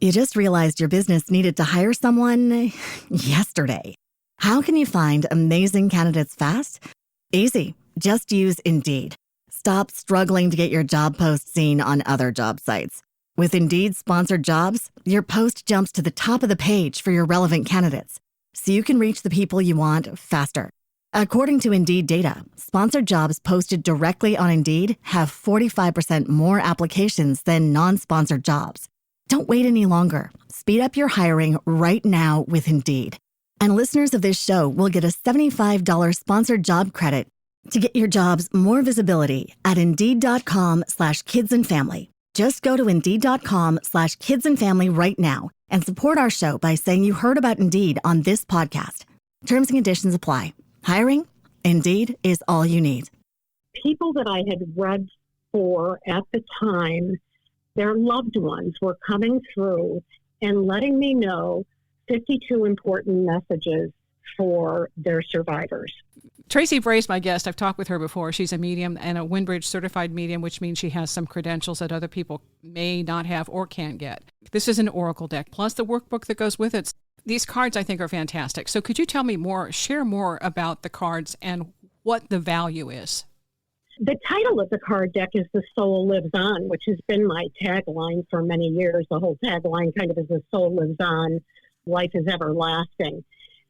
You just realized your business needed to hire someone yesterday. How can you find amazing candidates fast? Easy. Just use Indeed. Stop struggling to get your job post seen on other job sites. With Indeed sponsored jobs, your post jumps to the top of the page for your relevant candidates, so you can reach the people you want faster. According to Indeed data, sponsored jobs posted directly on Indeed have 45% more applications than non-sponsored jobs. Don't wait any longer. Speed up your hiring right now with Indeed. And listeners of this show will get a $75 sponsored job credit to get your jobs more visibility at Indeed.com/kidsandfamily. Just go to Indeed.com/kidsandfamily right now and support our show by saying you heard about Indeed on this podcast. Terms and conditions apply. Hiring? Indeed is all you need. People that I had read for at the time, their loved ones were coming through and letting me know 52 important messages for their survivors. Traci Bray is my guest. I've talked with her before. She's a medium and a Windbridge Certified medium, which means she has some credentials that other people may not have or can't get. This is an oracle deck, plus the workbook that goes with it. These cards, I think, are fantastic. So could you tell me more, share more about the cards and what the value is? The title of the card deck is The Soul Lives On, which has been my tagline for many years. The whole tagline kind of is The Soul Lives On, Life is Everlasting.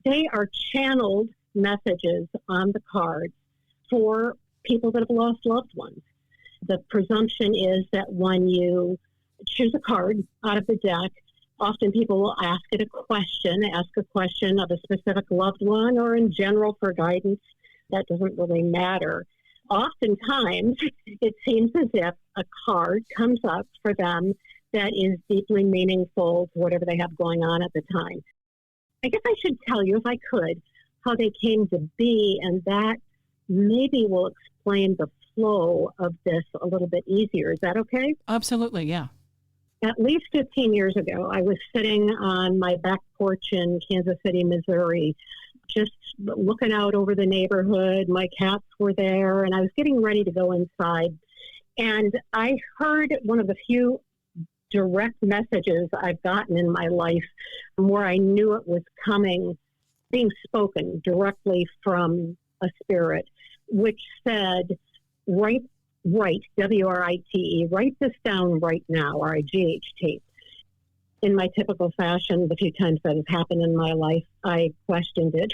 They are channeled messages on the cards for people that have lost loved ones. The presumption is that when you choose a card out of the deck, often people will ask a question of a specific loved one or in general for guidance. That doesn't really matter. Oftentimes, it seems as if a card comes up for them that is deeply meaningful to whatever they have going on at the time. I guess I should tell you, if I could, how they came to be, and that maybe will explain the flow of this a little bit easier. Is that okay? Absolutely, yeah. At least 15 years ago, I was sitting on my back porch in Kansas City, Missouri, just looking out over the neighborhood. My cats were there, and I was getting ready to go inside. And I heard one of the few direct messages I've gotten in my life where I knew it was coming, being spoken directly from a spirit, which said, write, W-R-I-T-E, write this down right now, R-I-G-H-T. In my typical fashion, the few times that has happened in my life, I questioned it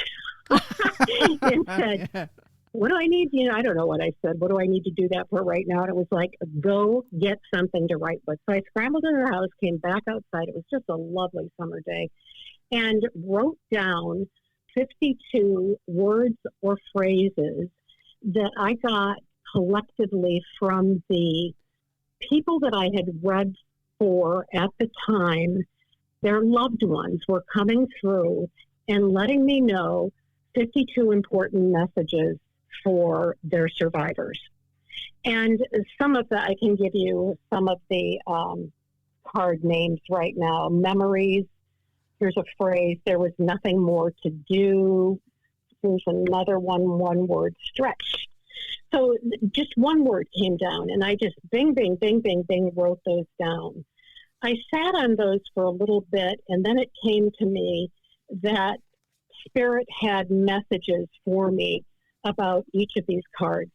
and said, what do I need? I don't know what I said. What do I need to do that for right now? And it was like, go get something to write with. So I scrambled into the house, came back outside. It was just a lovely summer day, and wrote down 52 words or phrases that I got collectively from the people that I had read for at the time. Their loved ones were coming through and letting me know 52 important messages for their survivors. And some of that, I can give you some of the card names right now. Memories. Here's a phrase, there was nothing more to do. Here's another one word, stretch. So just one word came down, and I just bing, bing, bing, bing, bing, wrote those down. I sat on those for a little bit, and then it came to me that Spirit had messages for me about each of these cards.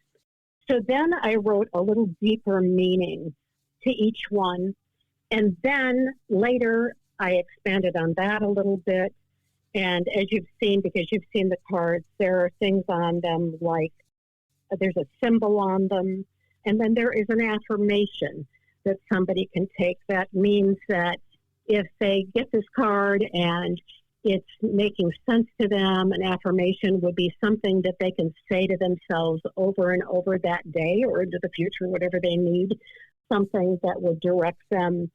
So then I wrote a little deeper meaning to each one, and then later I expanded on that a little bit. And as you've seen, because you've seen the cards, there are things on them like there's a symbol on them, and then there is an affirmation that somebody can take. That means that if they get this card and it's making sense to them, an affirmation would be something that they can say to themselves over and over that day or into the future, whatever they need, something that would direct them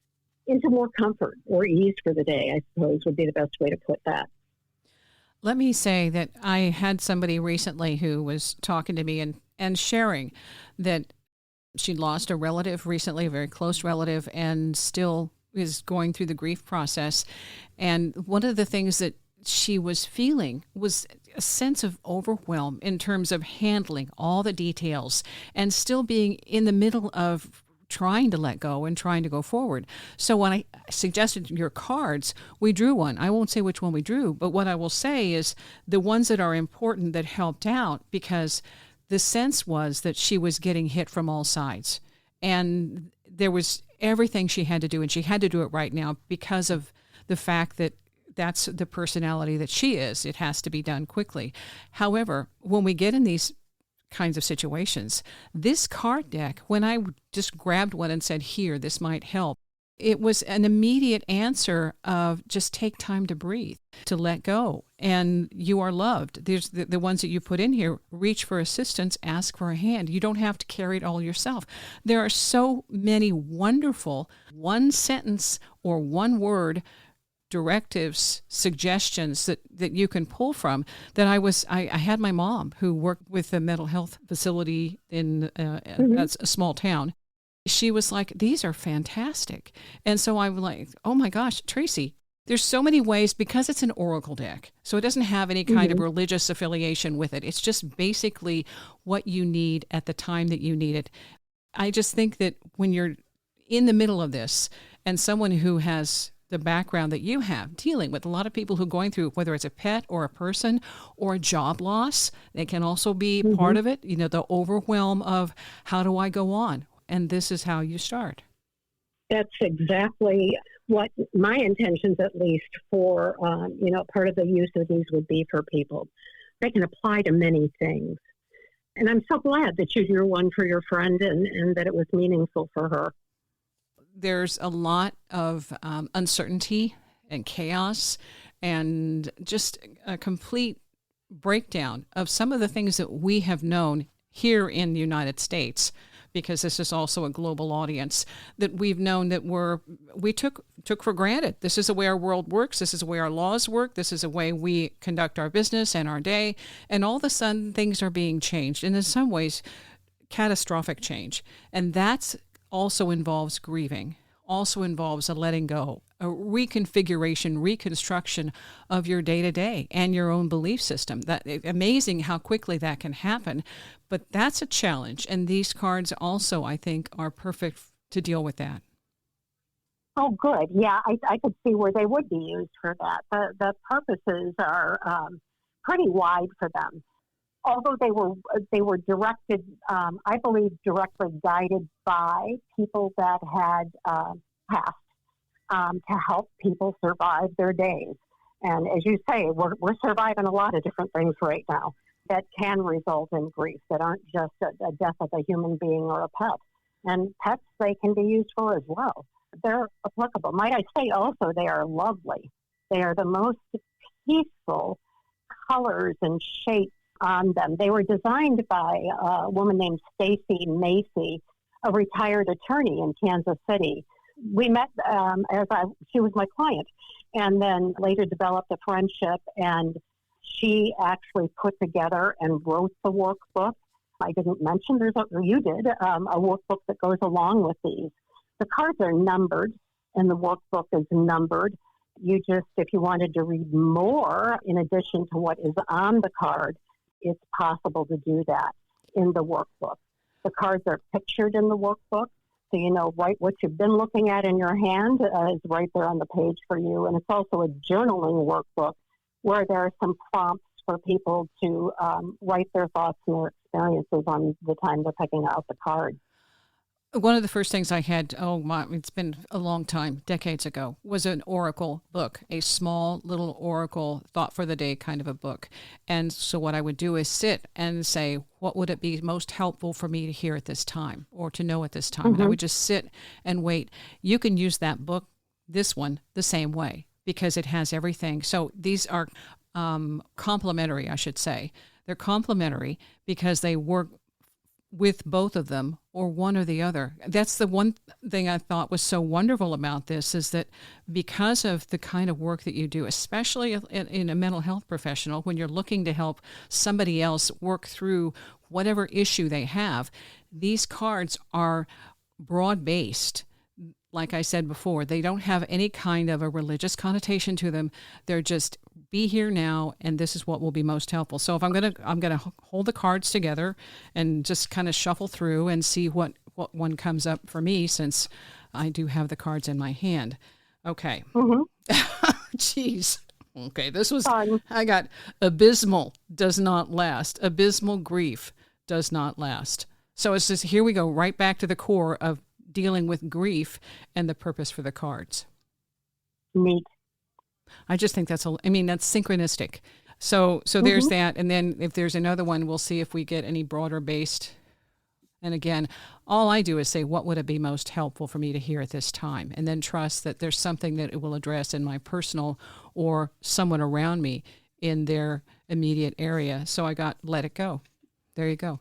into more comfort or ease for the day, I suppose would be the best way to put that. Let me say that I had somebody recently who was talking to me and sharing that she lost a relative recently, a very close relative, and still is going through the grief process. And one of the things that she was feeling was a sense of overwhelm in terms of handling all the details and still being in the middle of trying to let go and trying to go forward. So when I suggested your cards, we drew one. I won't say which one we drew, but what I will say is the ones that are important that helped out, because the sense was that she was getting hit from all sides. And there was everything she had to do, and she had to do it right now because of the fact that that's the personality that she is. It has to be done quickly. However, when we get in these kinds of situations, this card deck, when I just grabbed one and said, here, this might help, it was an immediate answer of just take time to breathe, to let go, and you are loved. There's the ones that you put in here: reach for assistance, ask for a hand. You don't have to carry it all yourself. There are so many wonderful one sentence or one word directives, suggestions that you can pull from, that I had my mom, who worked with a mental health facility in a small town. She was like, these are fantastic. And so I'm like, oh my gosh, Traci, there's so many ways, because it's an oracle deck. So it doesn't have any kind of religious affiliation with it. It's just basically what you need at the time that you need it. I just think that when you're in the middle of this, and someone who has the background that you have, dealing with a lot of people who are going through, whether it's a pet or a person or a job loss, it can also be part of it, the overwhelm of how do I go on? And this is how you start. That's exactly what my intentions, at least, for, part of the use of these would be for people. They can apply to many things. And I'm so glad that you drew one for your friend and that it was meaningful for her. There's a lot of uncertainty and chaos and just a complete breakdown of some of the things that we have known here in the United States, because this is also a global audience, that we've known that we took for granted. This is the way our world works. This is the way our laws work. This is the way we conduct our business and our day. And all of a sudden, things are being changed. And in some ways, catastrophic change. And that's also involves grieving, also involves a letting go, a reconfiguration, reconstruction of your day-to-day and your own belief system. That amazing how quickly that can happen, but that's a challenge. And these cards also, I think, are perfect to deal with that. Oh, good. Yeah, I could see where they would be used for that. The purposes are pretty wide for them. Although they were directed, I believe, directly guided by people that had passed to help people survive their days. And as you say, we're surviving a lot of different things right now that can result in grief, that aren't just a death of a human being or a pet. And pets, they can be used for as well. They're applicable. Might I say also, they are lovely. They are the most peaceful colors and shapes on them. They were designed by a woman named Stacy Macy, a retired attorney in Kansas City. We met she was my client, and then later developed a friendship, and she actually put together and wrote the workbook. I didn't mention, you did, a workbook that goes along with these. The cards are numbered, and the workbook is numbered. You just, if you wanted to read more in addition to what is on the card, it's possible to do that in the workbook. The cards are pictured in the workbook, so you know right what you've been looking at in your hand is right there on the page for you. And it's also a journaling workbook where there are some prompts for people to write their thoughts and their experiences on the time they're picking out the card. One of the first things I had, it's been a long time, decades ago, was an oracle book, a small little oracle thought for the day kind of a book. And so what I would do is sit and say, what would it be most helpful for me to hear at this time or to know at this time? And I would just sit and wait. You can use that book, this one, the same way, because it has everything. So these are complementary, I should say. They're complementary because they work with both of them or one or the other. That's the one thing I thought was so wonderful about this, is that because of the kind of work that you do, especially in a mental health professional, when you're looking to help somebody else work through whatever issue they have, these cards are broad-based. Like I said before, they don't have any kind of a religious connotation to them. They're just be here now, and this is what will be most helpful. So if I'm gonna hold the cards together and just kind of shuffle through and see what what one comes up for me since I do have the cards in my hand. Okay. Jeez. Okay, this was, I got abysmal does not last. Abysmal grief does not last. So it's just, here we go, right back to the core of dealing with grief and the purpose for the cards. Neat. I just think that's synchronistic. So there's that. And then if there's another one, we'll see if we get any broader based. And again, all I do is say, what would it be most helpful for me to hear at this time? And then trust that there's something that it will address in my personal or someone around me in their immediate area. So I got, let it go. There you go.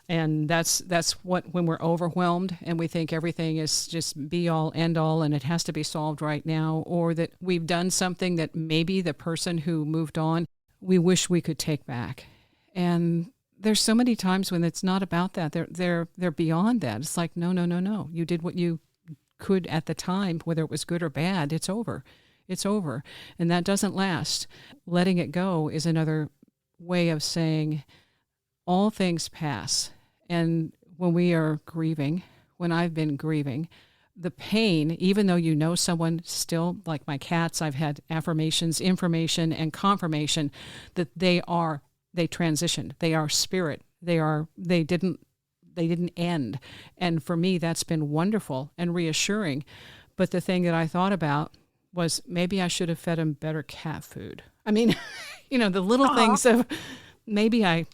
And that's what, when we're overwhelmed and we think everything is just be all end all and it has to be solved right now, or that we've done something that maybe the person who moved on, we wish we could take back. And there's so many times when it's not about that. They're beyond that. It's like, no. You did what you could at the time, whether it was good or bad. It's over. It's over. And that doesn't last. Letting it go is another way of saying all things pass. And when we are grieving, when I've been grieving, the pain, even though you know someone still, like my cats, I've had affirmations, information, and confirmation that they transitioned. They are spirit. They didn't end. And for me, that's been wonderful and reassuring. But the thing that I thought about was maybe I should have fed them better cat food. I mean, the little things of maybe I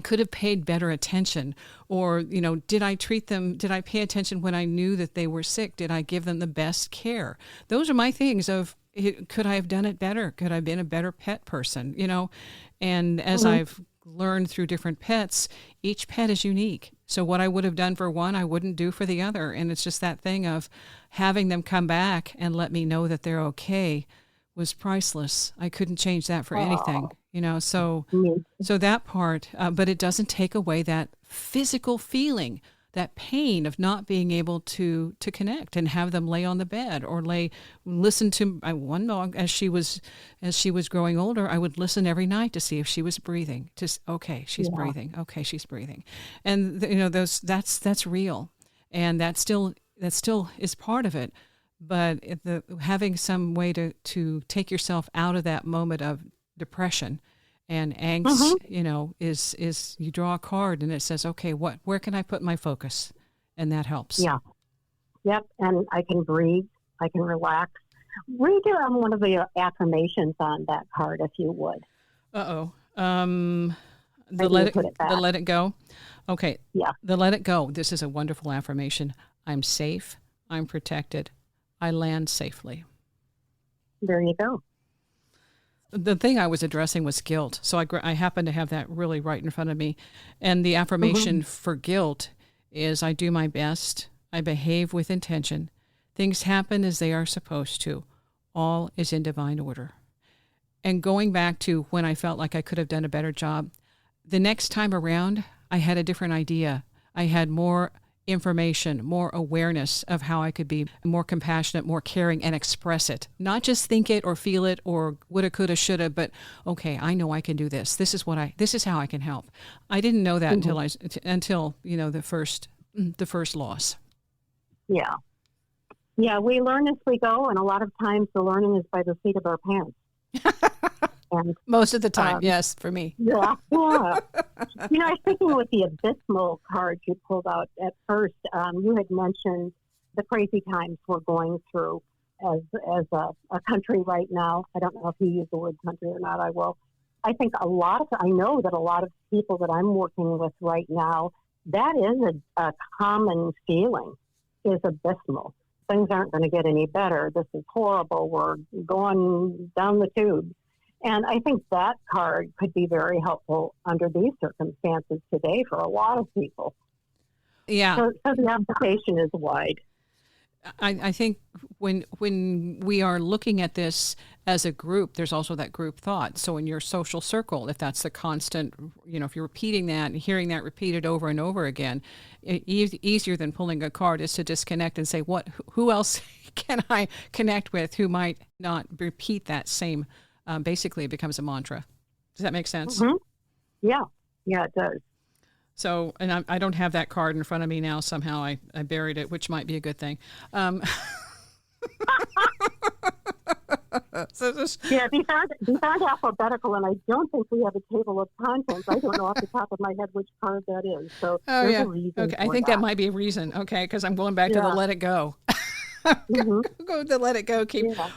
could have paid better attention, or, did I pay attention when I knew that they were sick? Did I give them the best care? Those are my things of, could I have done it better? Could I have been a better pet person? And as I've learned through different pets, each pet is unique. So what I would have done for one, I wouldn't do for the other. And it's just that thing of having them come back and let me know that they're okay was priceless. I couldn't change that for anything, so that part, but it doesn't take away that physical feeling, that pain of not being able to connect and have them lay on the bed or listen to one dog as she was growing older. I would listen every night to see if she was breathing. Okay, she's breathing. Okay, she's breathing. And that's real. And that still is part of it. But having some way to take yourself out of that moment of depression and angst, is you draw a card and it says, okay, where can I put my focus? And that helps. Yeah. Yep. And I can breathe. I can relax. Read one of the affirmations on that card, if you would. The let it go. Okay. Yeah. The let it go. This is a wonderful affirmation. I'm safe. I'm protected. I land safely. There you go. The thing I was addressing was guilt. So I happen to have that really right in front of me. And the affirmation for guilt is, I do my best. I behave with intention. Things happen as they are supposed to. All is in divine order. And going back to when I felt like I could have done a better job, the next time around, I had a different idea. I had more information, more awareness of how I could be more compassionate, more caring, and express it. Not just think it or feel it or woulda, coulda, shoulda, but okay, I know I can do this. This is how I can help. I didn't know that until the first loss. Yeah. Yeah, we learn as we go, and a lot of times the learning is by the seat of our pants. And, most of the time, yes, for me. Yeah. I was thinking with the abysmal card you pulled out at first, you had mentioned the crazy times we're going through as a country right now. I don't know if you use the word country or not. I will. I think I know that a lot of people that I'm working with right now, that is a common feeling, is abysmal. Things aren't going to get any better. This is horrible. We're going down the tubes. And I think that card could be very helpful under these circumstances today for a lot of people. Yeah. So the application is wide. I think when we are looking at this as a group, there's also that group thought. So in your social circle, if that's the constant, if you're repeating that and hearing that repeated over and over again, easier than pulling a card is to disconnect and say, who else can I connect with who might not repeat that same. Basically, it becomes a mantra. Does that make sense? Mm-hmm. Yeah, it does. So, and I don't have that card in front of me now. Somehow I buried it, which might be a good thing. So Yeah, these aren't alphabetical, and I don't think we have a table of contents. I don't know off the top of my head which card that is. So there's a reason okay, I for think that might be a reason. Okay, because I'm going back to the let it go. Go to let it go,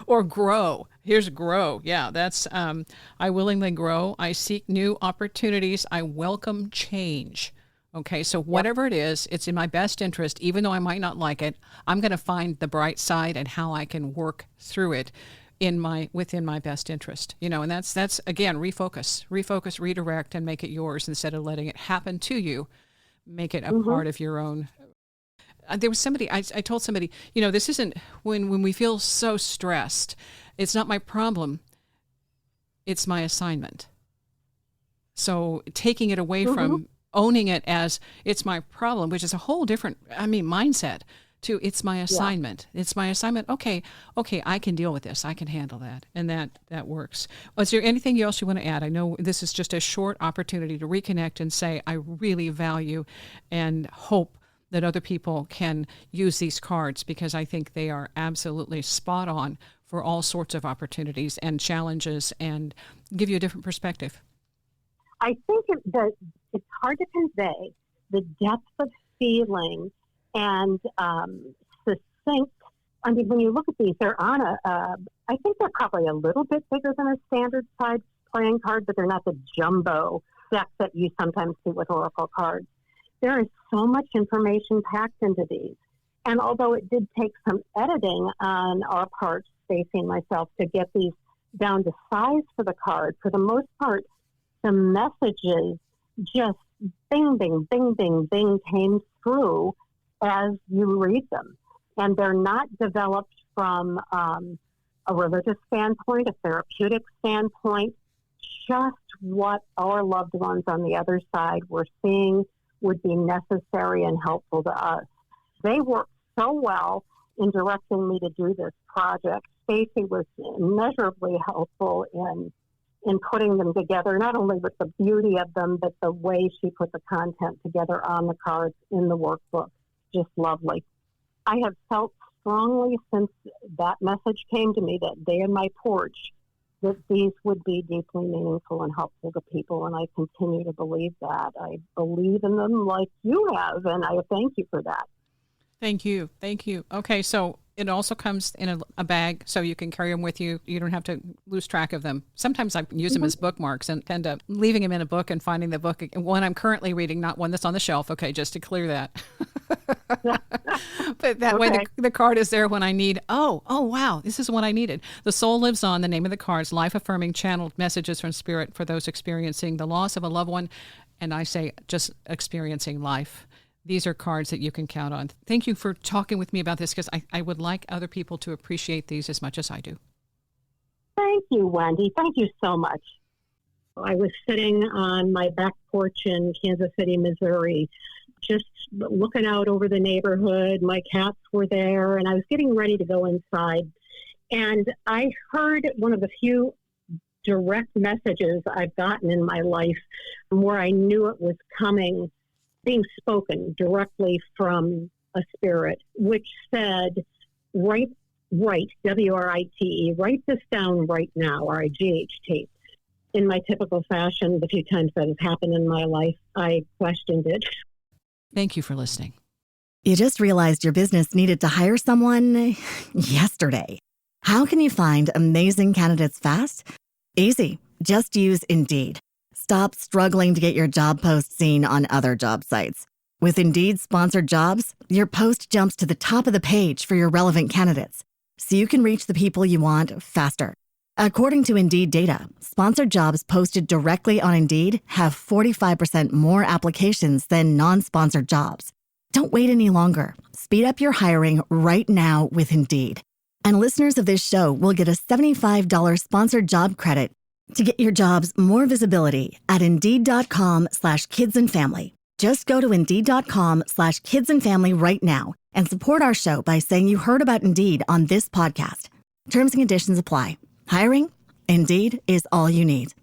or grow. Here's grow. Yeah, that's I willingly grow. I seek new opportunities. I welcome change. Okay, so whatever it is, it's in my best interest, even though I might not like it. I'm going to find the bright side and how I can work through it within my best interest. And that's again, refocus, redirect, and make it yours instead of letting it happen to you. Make it a part of your own. There was somebody, I told somebody, this isn't, when we feel so stressed, it's not my problem, it's my assignment. So taking it away from owning it as it's my problem, which is a whole different, mindset, to it's my assignment. Yeah. It's my assignment. Okay, I can deal with this. I can handle that. And that works. Is there anything else you want to add? I know this is just a short opportunity to reconnect and say, I really value and hope that other people can use these cards, because I think they are absolutely spot on for all sorts of opportunities and challenges and give you a different perspective. I think that it's hard to convey the depth of feeling and succinct. When you look at these, they're on I think they're probably a little bit bigger than a standard size playing card, but they're not the jumbo deck that you sometimes see with Oracle cards. There is so much information packed into these. And although it did take some editing on our part, Stacy and myself, to get these down to size for the card, for the most part, the messages just bing, bing, bing, bing, bing came through as you read them. And they're not developed from a religious standpoint, a therapeutic standpoint, just what our loved ones on the other side were seeing would be necessary and helpful to us. They worked so well in directing me to do this project. Stacy was immeasurably helpful in putting them together, not only with the beauty of them, but the way she put the content together on the cards in the workbook. Just lovely. I have felt strongly since that message came to me that day on my porch that these would be deeply meaningful and helpful to people, and I continue to believe that. I believe in them like you have, and I thank you for that. Thank you. Okay, so it also comes in a bag, so you can carry them with you. You don't have to lose track of them. Sometimes I use them as bookmarks and end up leaving them in a book and finding the book, one I'm currently reading, not one that's on the shelf. Okay, just to clear that. But that way the card is there when I need, oh, wow, this is what I needed. The Soul Lives On, the name of the cards, life-affirming channeled messages from Spirit for those experiencing the loss of a loved one, and I say just experiencing life. These are cards that you can count on. Thank you for talking with me about this, because I would like other people to appreciate these as much as I do. Thank you, Wendy. Thank you so much. I was sitting on my back porch in Kansas City, Missouri, just looking out over the neighborhood. My cats were there, and I was getting ready to go inside. And I heard one of the few direct messages I've gotten in my life where I knew it was coming, being spoken directly from a spirit, which said, write, W-R-I-T-E, write this down right now, R-I-G-H-T. In my typical fashion, the few times that has happened in my life, I questioned it. Thank you for listening. You just realized your business needed to hire someone yesterday. How can you find amazing candidates fast? Easy. Just use Indeed. Stop struggling to get your job post seen on other job sites. With Indeed sponsored jobs, your post jumps to the top of the page for your relevant candidates, so you can reach the people you want faster. According to Indeed data, sponsored jobs posted directly on Indeed have 45% more applications than non-sponsored jobs. Don't wait any longer. Speed up your hiring right now with Indeed. And listeners of this show will get a $75 sponsored job credit to get your jobs more visibility at Indeed.com/kidsandfamily. Just go to Indeed.com/kidsandfamily right now and support our show by saying you heard about Indeed on this podcast. Terms and conditions apply. Hiring? Indeed is all you need.